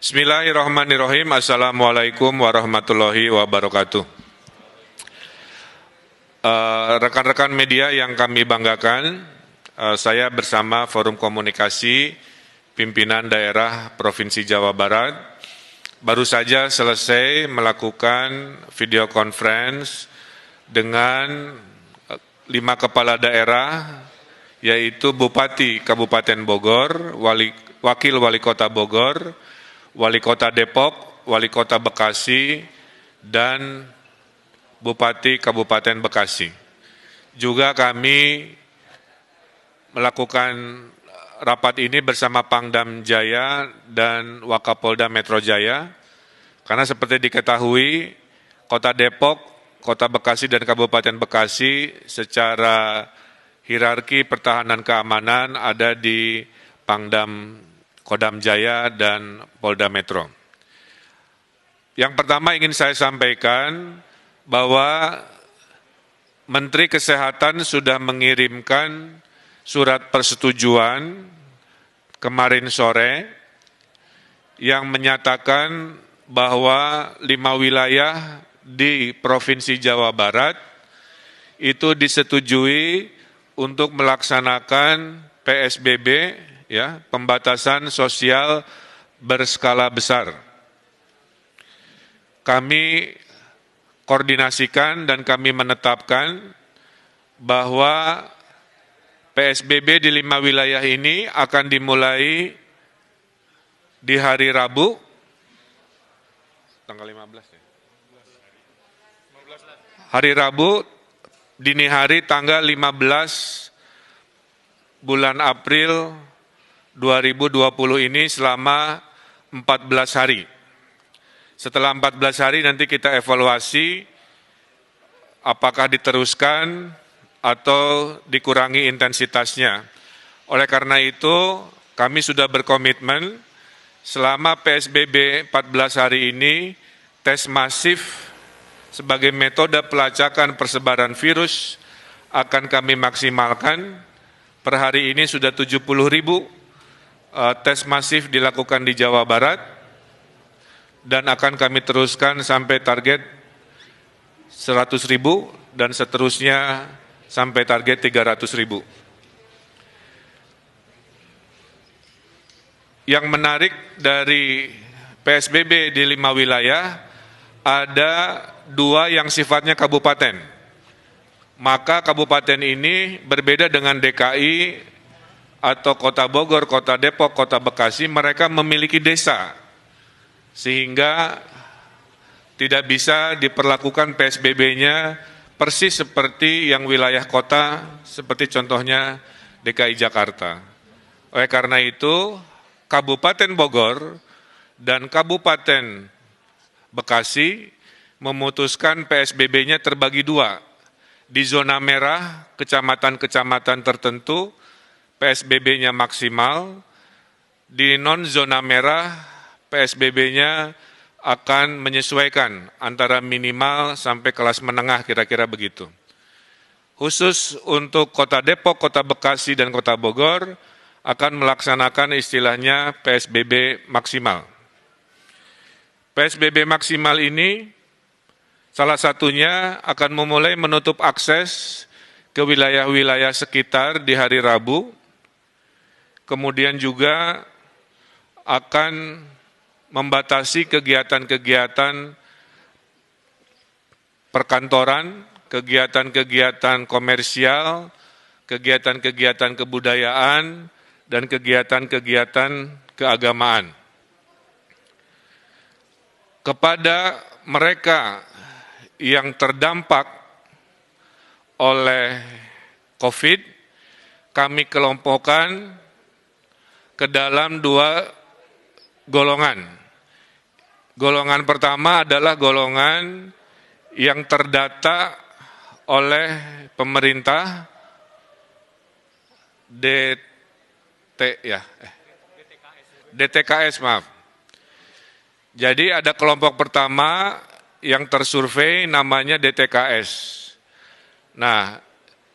Bismillahirrahmanirrahim. Assalamualaikum warahmatullahi wabarakatuh. Rekan-rekan media yang kami banggakan, saya bersama Forum Komunikasi Pimpinan Daerah Provinsi Jawa Barat baru saja selesai melakukan video conference dengan 5 kepala daerah, yaitu Bupati Kabupaten Bogor, Wakil Wali Kota Bogor, Wali Kota Depok, Wali Kota Bekasi, dan Bupati Kabupaten Bekasi. Juga kami melakukan rapat ini bersama Pangdam Jaya dan Wakapolda Metro Jaya, karena seperti diketahui, Kota Depok, Kota Bekasi, dan Kabupaten Bekasi secara hierarki pertahanan keamanan ada di Pangdam Kodam Jaya dan Polda Metro. Yang pertama ingin saya sampaikan bahwa Menteri Kesehatan sudah mengirimkan surat persetujuan kemarin sore yang menyatakan bahwa 5 wilayah di Provinsi Jawa Barat itu disetujui untuk melaksanakan PSBB, ya, pembatasan sosial berskala besar. Kami koordinasikan dan kami menetapkan bahwa PSBB di 5 wilayah ini akan dimulai di hari Rabu, tanggal 15 ya? Hari Rabu, dini hari tanggal 15 bulan April 2020 ini selama 14 hari. Setelah 14 hari nanti kita evaluasi apakah diteruskan atau dikurangi intensitasnya. Oleh karena itu, kami sudah berkomitmen selama PSBB 14 hari ini, tes masif sebagai metode pelacakan persebaran virus akan kami maksimalkan. Per hari ini sudah 70.000 tes masif dilakukan di Jawa Barat, dan akan kami teruskan sampai target 100.000 dan seterusnya sampai target 300.000. Yang menarik dari PSBB di 5 wilayah, ada 2 yang sifatnya kabupaten. Maka kabupaten ini berbeda dengan DKI atau Kota Bogor, Kota Depok, Kota Bekasi, mereka memiliki desa. Sehingga tidak bisa diperlakukan PSBB-nya persis seperti yang wilayah kota, seperti contohnya DKI Jakarta. Oleh karena itu, Kabupaten Bogor dan Kabupaten Bekasi memutuskan PSBB-nya terbagi 2. Di zona merah, kecamatan-kecamatan tertentu, PSBB-nya maksimal. Di non-zona merah, PSBB-nya akan menyesuaikan antara minimal sampai kelas menengah, kira-kira begitu. Khusus untuk Kota Depok, Kota Bekasi, dan Kota Bogor akan melaksanakan istilahnya PSBB maksimal. PSBB maksimal ini salah satunya akan memulai menutup akses ke wilayah-wilayah sekitar di hari Rabu, kemudian juga akan membatasi kegiatan-kegiatan perkantoran, kegiatan-kegiatan komersial, kegiatan-kegiatan kebudayaan, dan kegiatan-kegiatan keagamaan. Kepada mereka yang terdampak oleh COVID, kami kelompokkan ke dalam 2 golongan. Golongan pertama adalah golongan yang terdata oleh pemerintah DTKS, maaf. Jadi ada kelompok pertama yang tersurvei namanya DTKS. Nah,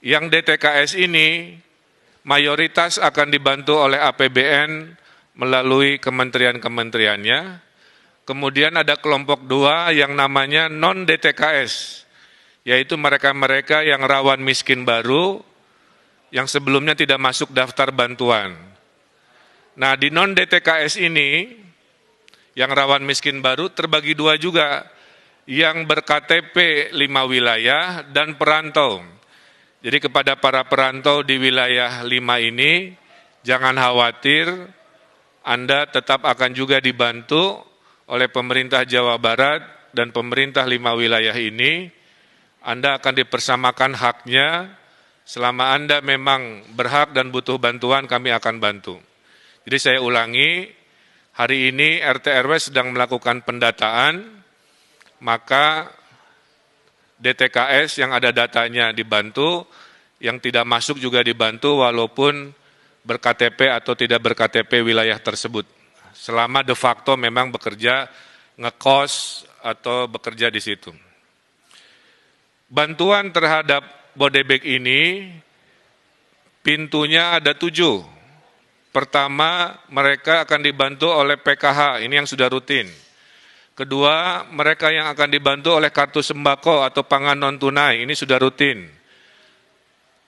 yang DTKS ini mayoritas akan dibantu oleh APBN melalui kementerian-kementeriannya. Kemudian ada kelompok 2 yang namanya non-DTKS, yaitu mereka-mereka yang rawan miskin baru, yang sebelumnya tidak masuk daftar bantuan. Nah, di non-DTKS ini, yang rawan miskin baru terbagi 2 juga, yang berKTP 5 wilayah dan perantau. Jadi kepada para perantau di wilayah 5 ini, jangan khawatir, Anda tetap akan juga dibantu oleh pemerintah Jawa Barat dan pemerintah 5 wilayah ini. Anda akan dipersamakan haknya, selama Anda memang berhak dan butuh bantuan, kami akan bantu. Jadi saya ulangi, hari ini RT RW sedang melakukan pendataan, maka DTKS yang ada datanya dibantu, yang tidak masuk juga dibantu walaupun berKTP atau tidak berKTP wilayah tersebut. Selama de facto memang bekerja ngekos atau bekerja di situ. Bantuan terhadap Bodebek ini pintunya ada 7. Pertama, mereka akan dibantu oleh PKH, ini yang sudah rutin. Kedua, mereka yang akan dibantu oleh kartu sembako atau pangan non-tunai, ini sudah rutin.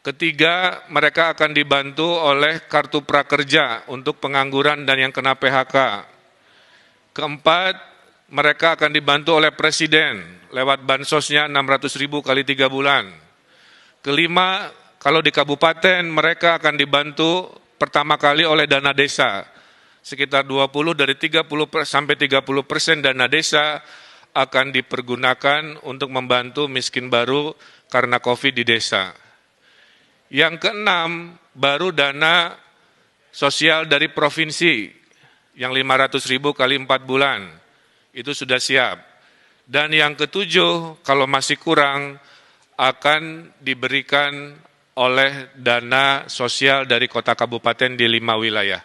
Ketiga, mereka akan dibantu oleh kartu prakerja untuk pengangguran dan yang kena PHK. Keempat, mereka akan dibantu oleh Presiden lewat bansosnya 600.000 kali 3 bulan. Kelima, kalau di kabupaten mereka akan dibantu pertama kali oleh dana desa. Sekitar 20 dari 30 sampai 30% dana desa akan dipergunakan untuk membantu miskin baru karena COVID di desa. Yang keenam, baru dana sosial dari provinsi yang 500.000 kali 4 bulan. Itu sudah siap. Dan yang ketujuh, kalau masih kurang, akan diberikan oleh dana sosial dari kota kabupaten di 5 wilayah.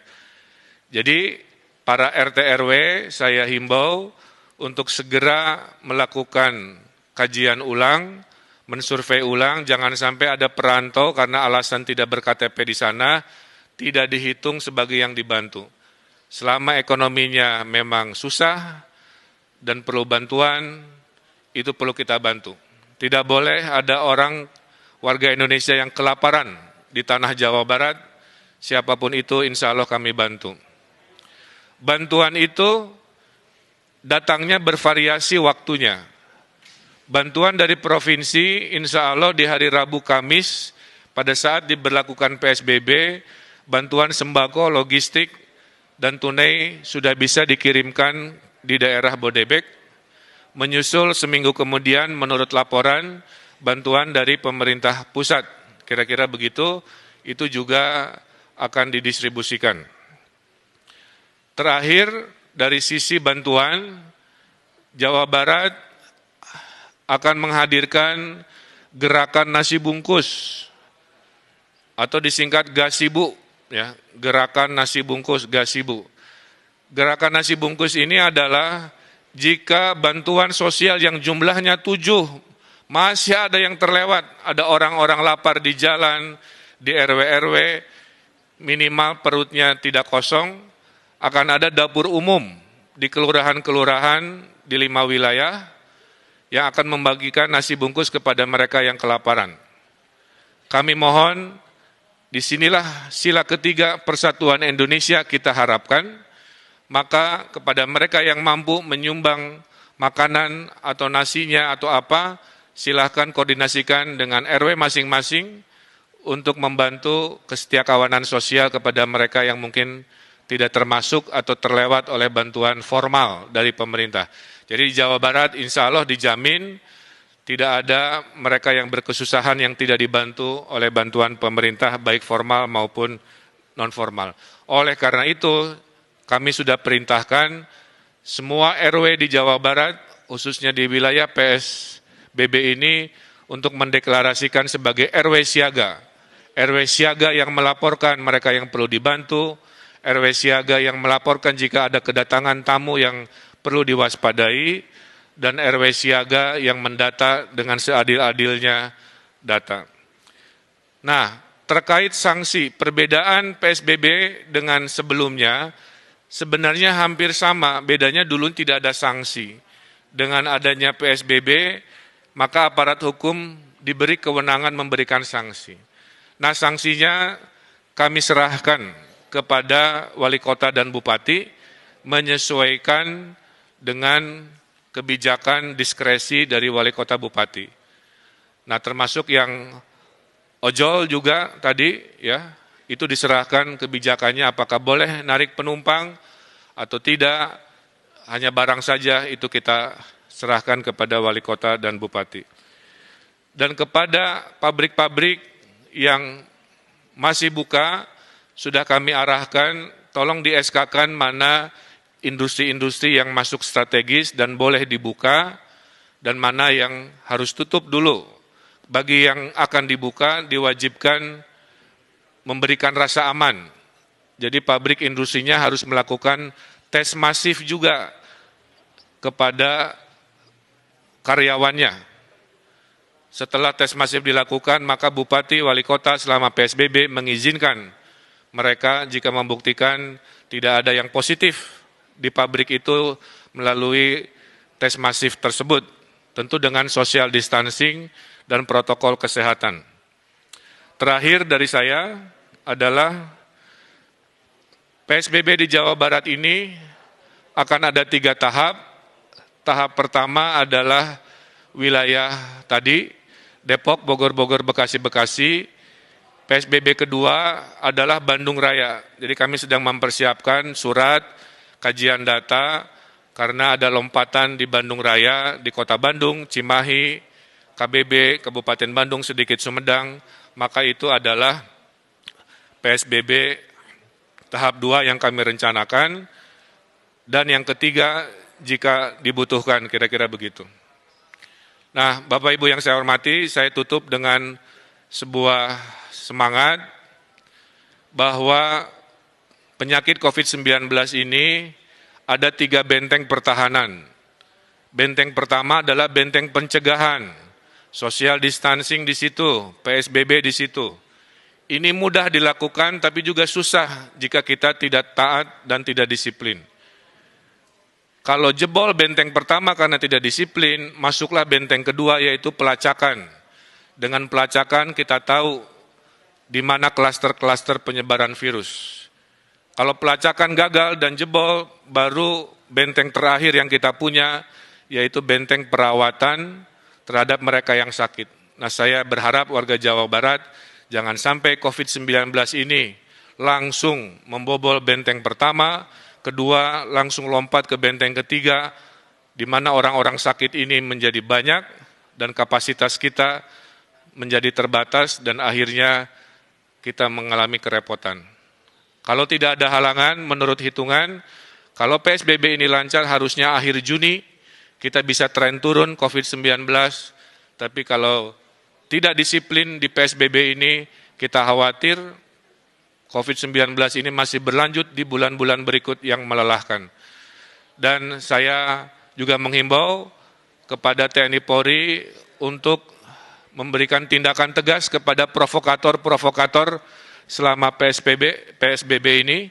Jadi para RT RW saya himbau untuk segera melakukan kajian ulang, mensurvei ulang, jangan sampai ada perantau karena alasan tidak berKTP di sana, tidak dihitung sebagai yang dibantu. Selama ekonominya memang susah dan perlu bantuan, itu perlu kita bantu. Tidak boleh ada orang warga Indonesia yang kelaparan di tanah Jawa Barat, siapapun itu insya Allah kami bantu. Bantuan itu datangnya bervariasi waktunya. Bantuan dari provinsi insya Allah di hari Rabu Kamis pada saat diberlakukan PSBB, bantuan sembako, logistik, dan tunai sudah bisa dikirimkan di daerah Bodebek. Menyusul seminggu kemudian menurut laporan bantuan dari pemerintah pusat. Kira-kira begitu, itu juga akan didistribusikan. Terakhir, dari sisi bantuan, Jawa Barat akan menghadirkan gerakan nasi bungkus atau disingkat Gasibu, ya, gerakan nasi bungkus Gasibu. Gerakan nasi bungkus ini adalah jika bantuan sosial yang jumlahnya 7 masih ada yang terlewat, ada orang-orang lapar di jalan, di RW-RW, minimal perutnya tidak kosong, akan ada dapur umum di kelurahan-kelurahan di 5 wilayah yang akan membagikan nasi bungkus kepada mereka yang kelaparan. Kami mohon, disinilah sila ketiga persatuan Indonesia kita harapkan, maka kepada mereka yang mampu menyumbang makanan atau nasinya atau apa, silahkan koordinasikan dengan RW masing-masing untuk membantu kesetiakawanan sosial kepada mereka yang mungkin tidak termasuk atau terlewat oleh bantuan formal dari pemerintah. Jadi di Jawa Barat insya Allah dijamin tidak ada mereka yang berkesusahan yang tidak dibantu oleh bantuan pemerintah baik formal maupun non-formal. Oleh karena itu kami sudah perintahkan semua RW di Jawa Barat khususnya di wilayah PSBB ini untuk mendeklarasikan sebagai RW siaga. RW siaga yang melaporkan mereka yang perlu dibantu, RW siaga yang melaporkan jika ada kedatangan tamu yang perlu diwaspadai, dan RW siaga yang mendata dengan seadil-adilnya data. Nah, terkait sanksi, perbedaan PSBB dengan sebelumnya, sebenarnya hampir sama, bedanya dulu tidak ada sanksi. Dengan adanya PSBB, maka aparat hukum diberi kewenangan memberikan sanksi. Nah, sanksinya kami serahkan kepada wali kota dan bupati, menyesuaikan dengan kebijakan diskresi dari wali kota bupati. Nah, termasuk yang ojol juga tadi, ya, itu diserahkan kebijakannya apakah boleh narik penumpang atau tidak, hanya barang saja itu kita serahkan kepada wali kota dan bupati. Dan kepada pabrik-pabrik yang masih buka, sudah kami arahkan, tolong di SK-kan mana industri-industri yang masuk strategis dan boleh dibuka, dan mana yang harus tutup dulu. Bagi yang akan dibuka, diwajibkan memberikan rasa aman. Jadi pabrik industrinya harus melakukan tes masif juga kepada karyawannya. Setelah tes masif dilakukan, maka bupati, wali kota selama PSBB mengizinkan mereka jika membuktikan tidak ada yang positif di pabrik itu melalui tes masif tersebut, tentu dengan social distancing dan protokol kesehatan. Terakhir dari saya adalah PSBB di Jawa Barat ini akan ada 3 tahap. Tahap pertama adalah wilayah tadi, Depok, Bogor, Bekasi. PSBB kedua adalah Bandung Raya. Jadi kami sedang mempersiapkan surat, kajian data, karena ada lompatan di Bandung Raya, di Kota Bandung, Cimahi, KBB, Kabupaten Bandung, sedikit Sumedang, maka itu adalah PSBB tahap 2 yang kami rencanakan, dan yang ketiga jika dibutuhkan, kira-kira begitu. Nah, Bapak Ibu yang saya hormati, saya tutup dengan sebuah semangat bahwa penyakit COVID-19 ini ada 3 benteng pertahanan. Benteng pertama adalah benteng pencegahan, social distancing di situ, PSBB di situ. Ini mudah dilakukan tapi juga susah jika kita tidak taat dan tidak disiplin. Kalau jebol benteng pertama karena tidak disiplin, masuklah benteng kedua yaitu pelacakan. Dengan pelacakan kita tahu di mana klaster-klaster penyebaran virus. Kalau pelacakan gagal dan jebol, baru benteng terakhir yang kita punya yaitu benteng perawatan terhadap mereka yang sakit. Nah, saya berharap warga Jawa Barat jangan sampai COVID-19 ini langsung membobol benteng pertama, kedua langsung lompat ke benteng ketiga, di mana orang-orang sakit ini menjadi banyak dan kapasitas kita menjadi terbatas dan akhirnya kita mengalami kerepotan. Kalau tidak ada halangan, menurut hitungan, kalau PSBB ini lancar harusnya akhir Juni kita bisa tren turun COVID-19, tapi kalau tidak disiplin di PSBB ini, kita khawatir COVID-19 ini masih berlanjut di bulan-bulan berikut yang melelahkan. Dan saya juga menghimbau kepada TNI Polri untuk memberikan tindakan tegas kepada provokator-provokator selama PSBB ini,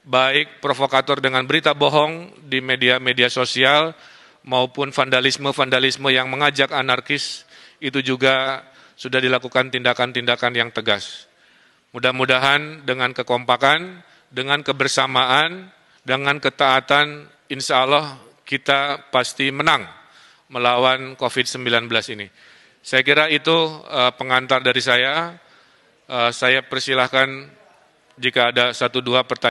baik provokator dengan berita bohong di media-media sosial maupun vandalisme-vandalisme yang mengajak anarkis, itu juga sudah dilakukan tindakan-tindakan yang tegas. Mudah-mudahan dengan kekompakan, dengan kebersamaan, dengan ketaatan, insya Allah kita pasti menang melawan COVID-19 ini. Saya kira itu pengantar dari saya. Saya persilahkan jika ada 1-2 pertanyaan.